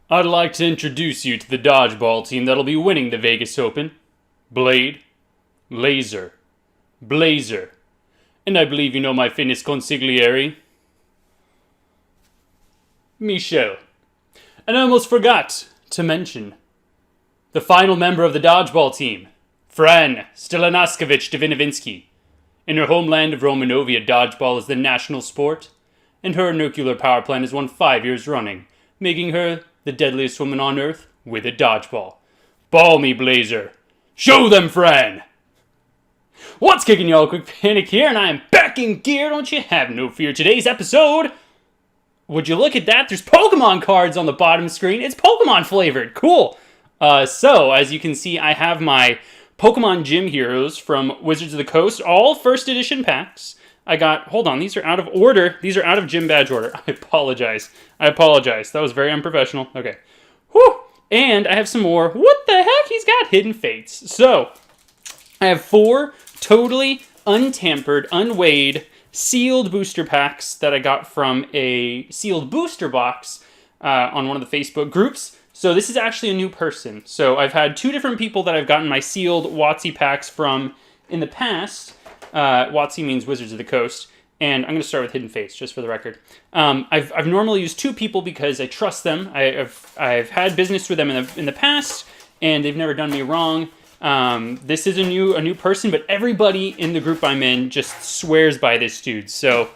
I'd like to introduce you to the dodgeball team that'll be winning the Vegas Open. Blade, Laser, Blazer, and I believe you know my fitness consigliere, Michelle. And I almost forgot to mention the final member of the dodgeball team, Fran Stelanaskevich Divinovinsky. In her homeland of Romanovia, dodgeball is the national sport, and her nuclear power plant has won 5 years running, making her the deadliest woman on Earth with a dodgeball. Ball me, Blazer. Show them, Fran! What's kicking y'all? Kwikpanik here, and I am back in gear. Don't you have no fear. Today's episode, would you look at that? There's Pokemon cards on the bottom screen. It's Pokemon flavored. Cool. So, as you can see, I have my Pokemon Gym Heroes from Wizards of the Coast, all first edition packs. I got, hold on, these are out of order. These are out of gym badge order. I apologize. That was very unprofessional. Okay. Whew. And I have some more. What the heck? He's got Hidden Fates. So, I have 4 totally untampered, unweighed, sealed booster packs that I got from a sealed booster box on one of the Facebook groups. So this is actually a new person. So I've had 2 different people that I've gotten my sealed WotC packs from in the past. WotC means Wizards of the Coast. And I'm going to start with Hidden Fates, just for the record. I've normally used 2 people because I trust them. I've had business with them in the past, and they've never done me wrong. This is a new person, but everybody in the group I'm in just swears by this dude. So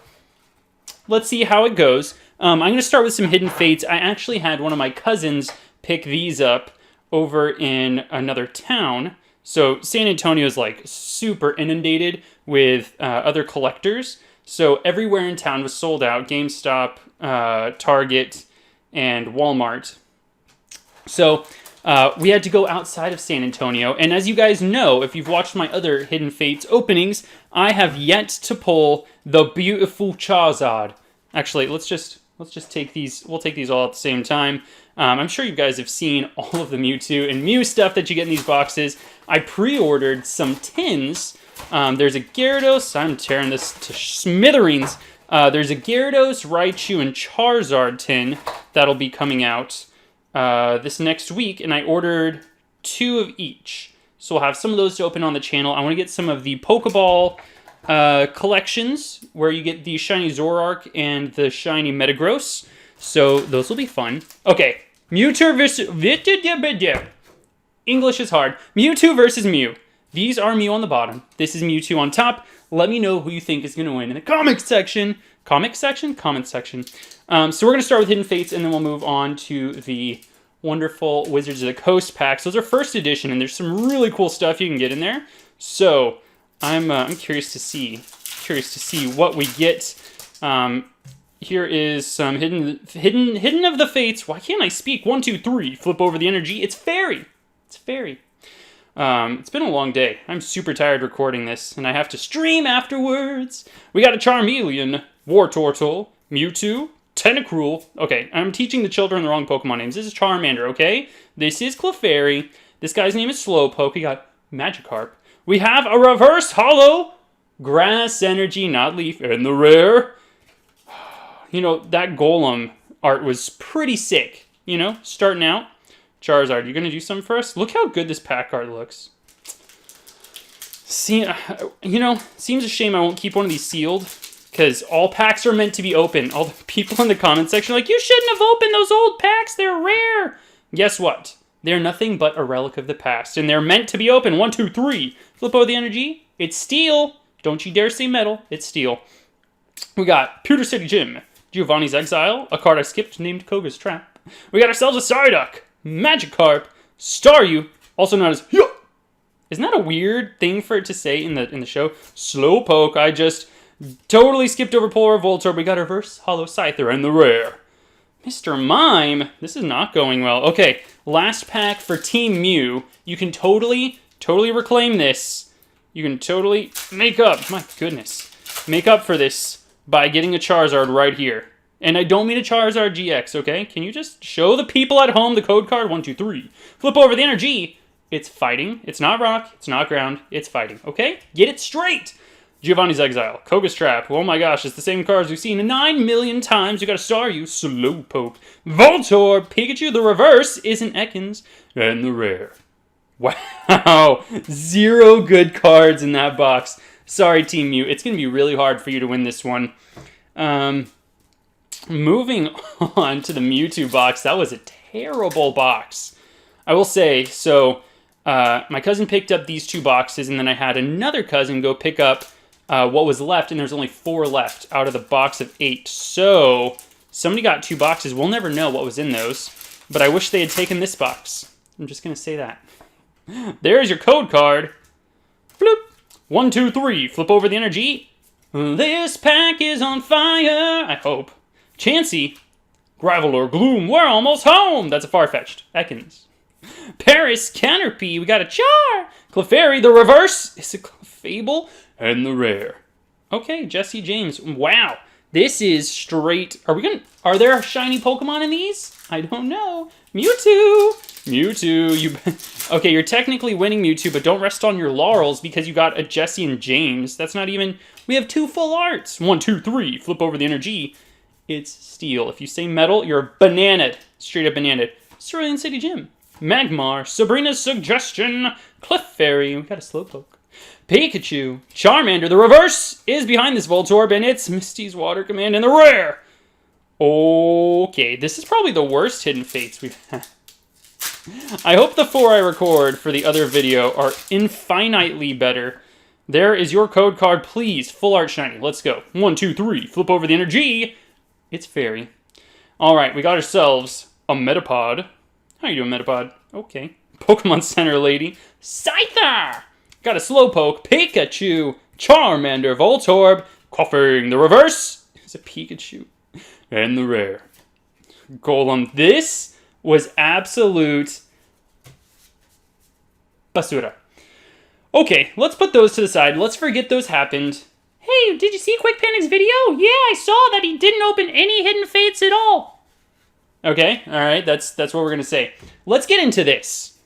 let's see how it goes. I'm going to start with some Hidden Fates. I actually had one of my cousins pick these up over in another town. So San Antonio is like super inundated with other collectors. So everywhere in town was sold out. GameStop, Target, and Walmart. So we had to go outside of San Antonio. And as you guys know, if you've watched my other Hidden Fates openings, I have yet to pull the beautiful Charizard. Actually, let's just take these. We'll take these all at the same time. I'm sure you guys have seen all of the Mewtwo and Mew stuff that you get in these boxes. I pre-ordered some tins. There's a Gyarados. I'm tearing this to smithereens. There's a Gyarados, Raichu, and Charizard tin that'll be coming out this next week, and I ordered 2 of each. So we'll have some of those to open on the channel. I want to get some of the Pokeball collections, where you get the shiny Zoroark and the shiny Metagross. So those will be fun. Okay, Mewtwo versus... English is hard. Mewtwo versus Mew. These are Mew on the bottom. This is Mewtwo on top. Let me know who you think is going to win in the comment section. Comment section. So we're going to start with Hidden Fates, and then we'll move on to the wonderful Wizards of the Coast packs. Those are first edition, and there's some really cool stuff you can get in there. So I'm curious to see what we get. Here is some hidden of the fates. Why can't I speak? 1, 2, 3. Flip over the energy. It's fairy. It's been a long day. I'm super tired recording this, and I have to stream afterwards. We got a Charmeleon, Wartortle, Mewtwo, Tentacruel. Okay, I'm teaching the children the wrong Pokemon names. This is Charmander, okay? This is Clefairy. This guy's name is Slowpoke. We got Magikarp. We have a reverse holo Grass Energy, not Leaf, and the rare. You know, that Golem art was pretty sick. You know, starting out. Charizard, you gonna do something for us? Look how good this pack art looks. See, seems a shame I won't keep one of these sealed, because all packs are meant to be open. All the people in the comment section are like, you shouldn't have opened those old packs, they're rare. Guess what? They're nothing but a relic of the past, and they're meant to be open. 1, 2, 3. Flip over the energy. It's steel. Don't you dare say metal. It's steel. We got Pewter City Gym, Giovanni's Exile, a card I skipped named Koga's Trap. We got ourselves a Psyduck, Magikarp, Staryu, also known as Hyuh. Isn't that a weird thing for it to say in the show? Slowpoke. I just totally skipped over Polar Voltorb. We got our reverse holo Scyther and the rare Mr. Mime. This is not going well. Okay, last pack for Team Mew. You can totally reclaim this. You can totally make up. My goodness, make up for this by getting a Charizard right here. And I don't mean a Charizard GX, okay? Can you just show the people at home the code card? 1, 2, 3. Flip over the energy. It's fighting. It's not rock. It's not ground. It's fighting, okay? Get it straight. Giovanni's Exile. Koga's Trap. Oh my gosh, it's the same cards we've seen 9 million times. You got a star, you Slowpoke. Voltorb. Pikachu. The reverse is an Ekans. And the rare. Wow. 0 good cards in that box. Sorry, Team Mew. It's going to be really hard for you to win this one. Moving on to the Mewtwo box. That was a terrible box. I will say, so my cousin picked up these 2 boxes, and then I had another cousin go pick up what was left, and there's only 4 left out of the box of 8. So somebody got 2 boxes. We'll never know what was in those, but I wish they had taken this box. I'm just going to say that. There's your code card. Bloop. 1, 2, 3. Flip over the energy. This pack is on fire. I hope. Chansey. Graveler, Gloom. We're almost home. That's a Farfetch'd. Ekans. Paris, Canterpie. We got a Char. Clefairy. The reverse is a Clefable. And the rare. Okay, Jesse James. Wow. This is straight. Are there shiny Pokemon in these? I don't know. Mewtwo. Mewtwo. Okay, you're technically winning, Mewtwo, but don't rest on your laurels because you got a Jesse and James. That's not even... We have 2 full arts. 1, 2, 3. Flip over the energy. It's steel. If you say metal, you're bananaed. Straight up bananaed. Cerulean City Gym. Magmar. Sabrina's Suggestion. Clefairy. We got a Slowpoke. Pikachu. Charmander. The reverse is behind this Voltorb, and it's Misty's Water Command and the rare. Okay, this is probably the worst Hidden Fates we've had. I hope the 4 I record for the other video are infinitely better. There is your code card, please. Full art shiny. Let's go. 1, 2, 3. Flip over the energy. It's Fairy. All right, we got ourselves a Metapod. How you doing, Metapod? Okay. Pokemon Center lady. Scyther! Got a Slowpoke. Pikachu. Charmander. Voltorb. Coughing. The reverse is a Pikachu. And the rare. Golem. This was absolute basura. Okay, let's put those to the side. Let's forget those happened. Hey, did you see Kwikpanik's video? Yeah, I saw that he didn't open any Hidden Fates at all. Okay, all right, that's what we're going to say. Let's get into this.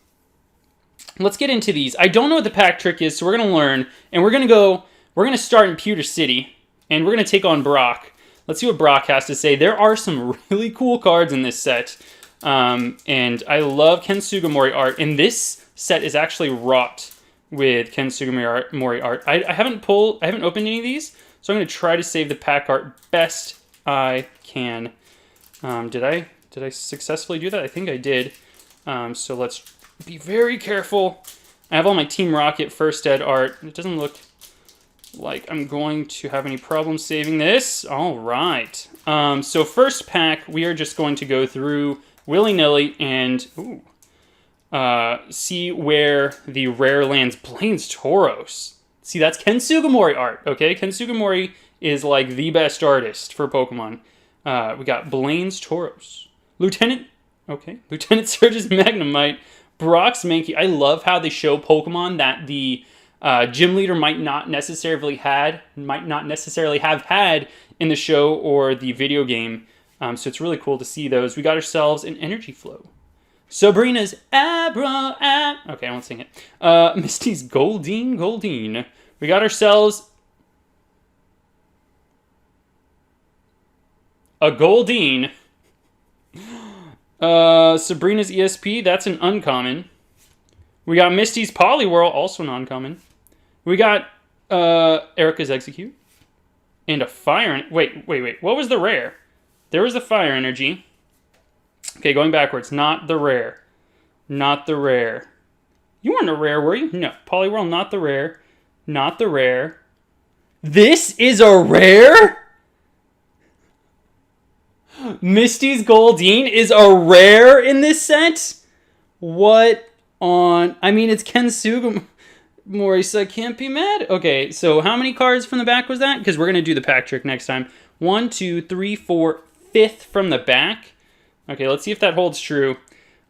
Let's get into these. I don't know what the pack trick is, so we're going to learn. And we're going to start in Pewter City. And we're going to take on Brock. Let's see what Brock has to say. There are some really cool cards in this set. And I love Ken Sugimori art. And this set is actually wrought with Ken Sugimori art. I haven't opened any of these, so I'm going to try to save the pack art best I can. Did I successfully do that? I think I did. So let's be very careful. I have all my Team Rocket First Ed art. It doesn't look like I'm going to have any problem saving this. All right. So first pack, we are just going to go through willy-nilly and see where the rare lands. Blaine's Tauros. See, that's Ken Sugimori art, okay? Ken Sugimori is like the best artist for Pokemon. We got Blaine's Tauros. Lieutenant Surge's Magnemite. Brock's Mankey. I love how they show Pokemon that the gym leader might not necessarily have had in the show or the video game. So it's really cool to see those. We got ourselves an Energy Flow. Sabrina's Abra. Okay, I won't sing it. Misty's Goldeen. We got ourselves a Goldeen. Sabrina's ESP. That's an uncommon. We got Misty's Poliwhirl, also an uncommon. We got Erica's Execute. And a Fire... Wait. What was the rare? There was the Fire Energy. Okay, going backwards. Not the rare. Not the rare. You weren't a rare, were you? No. Poliwhirl, not the rare. Not the rare. This is a rare? Misty's Goldeen is a rare in this set? What on... I mean, it's Ken Sugimori, so I can't be mad. Okay, so how many cards from the back was that? Because we're going to do the pack trick next time. 1, 2, 3, 4, 5th from the back. Okay, let's see if that holds true.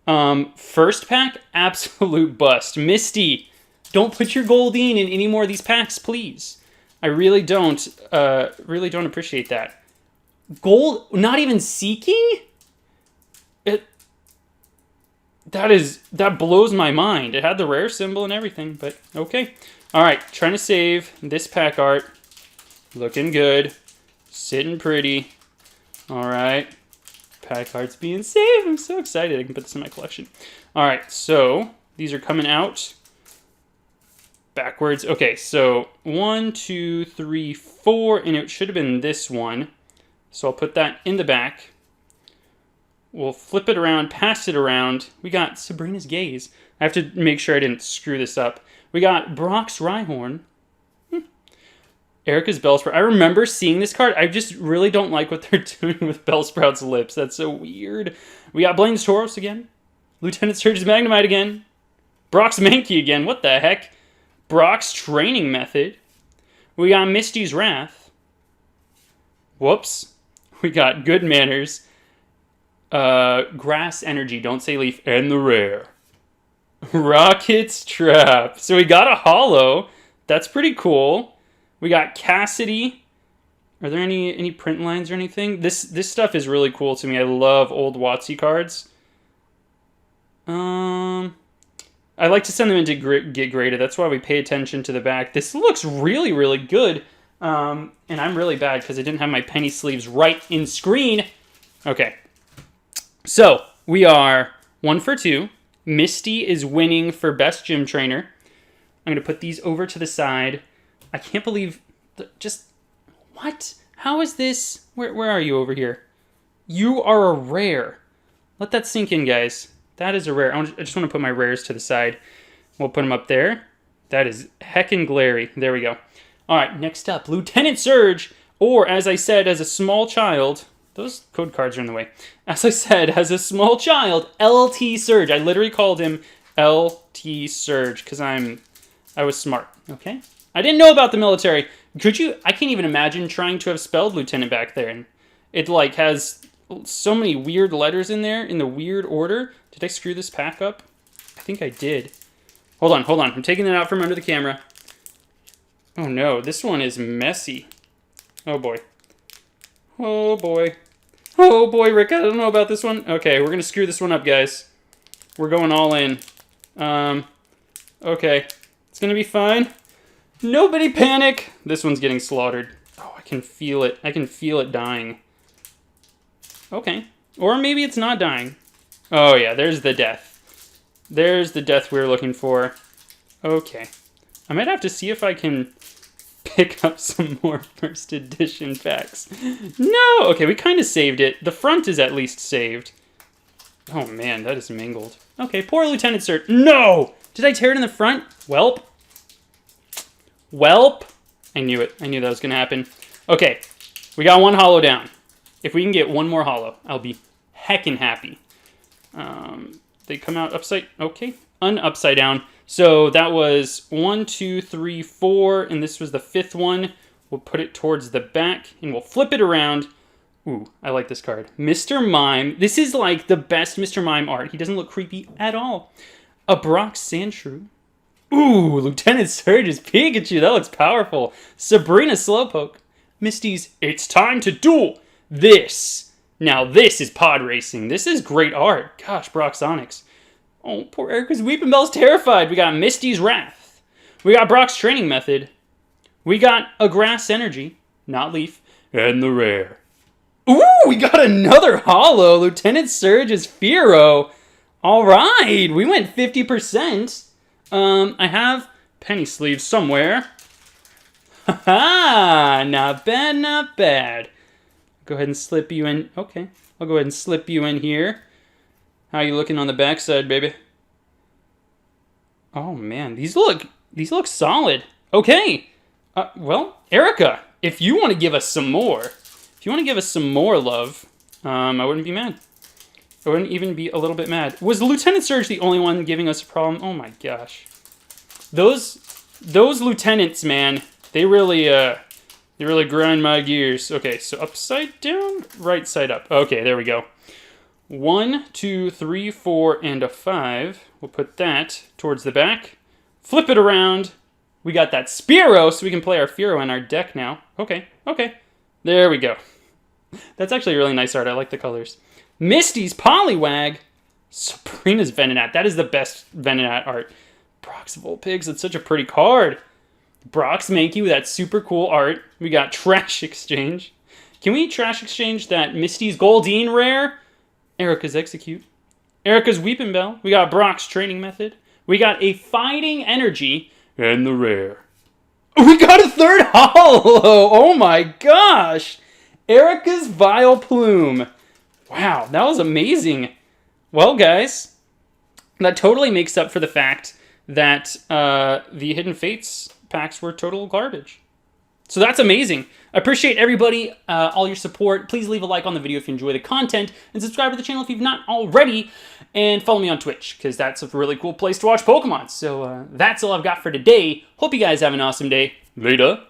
First pack, absolute bust. Misty, don't put your Goldeen in any more of these packs, please. I really don't appreciate that. Gold, not even seeking? That blows my mind. It had the rare symbol and everything, but okay. All right, trying to save this pack art. Looking good. Sitting pretty. All right. Pack art's being saved. I'm so excited. I can put this in my collection. All right, so these are coming out backwards. Okay, so 1, 2, 3, 4, and it should have been this one. So I'll put that in the back. We'll flip it around, pass it around. We got Sabrina's Gaze. I have to make sure I didn't screw this up. We got Brock's Rhyhorn. Erica's Bellsprout. I remember seeing this card. I just really don't like what they're doing with Bellsprout's lips. That's so weird. We got Blaine's Tauros again. Lieutenant Surge's Magnemite again. Brock's Mankey again. What the heck? Brock's Training Method. We got Misty's Wrath. Whoops. We got Good Manners. Grass Energy. Don't say Leaf. And the rare. Rocket's Trap. So we got a holo. That's pretty cool. We got Cassidy. Are there any print lines or anything? This stuff is really cool to me. I love old WotC cards. I like to send them in to get graded. That's why we pay attention to the back. This looks really, really good. And I'm really bad because I didn't have my penny sleeves right in screen. Okay. So, we are 1 for 2. Misty is winning for Best Gym Trainer. I'm going to put these over to the side. I can't believe... What? How is this... Where are you over here? You are a rare. Let that sink in, guys. That is a rare. I just want to put my rares to the side. We'll put them up there. That is heckin' glary. There we go. All right, next up. Lieutenant Surge, or as I said, as a small child... Those code cards are in the way. As I said, as a small child, LT Surge. I literally called him LT Surge because I was smart, okay? I didn't know about the military. Could you... I can't even imagine trying to have spelled lieutenant back there. And it, like, has so many weird letters in there in the weird order. Did I screw this pack up? I think I did. Hold on. I'm taking it out from under the camera. Oh, no. This one is messy. Oh, boy. Oh, boy. Oh, boy, Rick. I don't know about this one. Okay, we're going to screw this one up, guys. We're going all in. Okay. It's going to be fine. Nobody panic. This one's getting slaughtered. Oh, I can feel it. I can feel it dying. Okay. Or maybe it's not dying. Oh, yeah, there's the death. There's the death we were looking for. Okay. I might have to see if I can pick up some more first edition packs. No! Okay, we kind of saved it. The front is at least saved. Oh, man, that is mangled. Okay, poor Lieutenant Surge. No! Did I tear it in the front? Welp. I knew it. I knew that was going to happen. Okay, we got one holo down. If we can get one more holo, I'll be heckin' happy. They come out upside... Okay, upside down. So that was 1, 2, 3, 4, and this was the 5th one. We'll put it towards the back, and we'll flip it around. Ooh, I like this card. Mr. Mime. This is like the best Mr. Mime art. He doesn't look creepy at all. A Brock Sandshrew. Ooh, Lieutenant Surge's Pikachu. That looks powerful. Sabrina Slowpoke. Misty's It's Time to Duel. Now this is pod racing. This is great art. Gosh, Brock Sonics. Oh, poor Erica's Weepinbell's terrified. We got Misty's Wrath. We got Brock's Training Method. We got a Grass Energy, not Leaf, and the rare. Ooh, we got another holo. Lieutenant Surge's Fearow. All right, we went 50%. I have penny sleeves somewhere. Ha-ha, not bad, not bad. Go ahead and slip you in. Okay, I'll go ahead and slip you in here. How you looking on the backside, baby? Oh man, these look solid. Okay, well, Erica, if you want to give us some more, love, I wouldn't be mad. I wouldn't even be a little bit mad. Was Lieutenant Surge the only one giving us a problem? Oh my gosh, those lieutenants, man, they really grind my gears. Okay, so upside down, right side up. Okay, there we go. 1, 2, 3, 4, and a 5. We'll put that towards the back. Flip it around. We got that Spearow, so we can play our Fearow in our deck now. Okay. There we go. That's actually a really nice art. I like the colors. Misty's Poliwag. Sabrina's Venonat. That is the best Venonat art. Brock's Vulpix. It's such a pretty card. Brock's Mankey with that super cool art. We got Trash Exchange. Can we Trash Exchange that Misty's Goldeen rare? Erica's Execute. Erica's Weeping Bell. We got Brock's Training Method. We got a Fighting Energy. And the rare. We got a third holo! Oh my gosh! Erica's Vileplume. Wow, that was amazing. Well, guys, that totally makes up for the fact that the Hidden Fates packs were total garbage. So that's amazing. I appreciate everybody, all your support. Please leave a like on the video if you enjoy the content, and subscribe to the channel if you've not already, and follow me on Twitch, because that's a really cool place to watch Pokemon. So that's all I've got for today. Hope you guys have an awesome day. Later.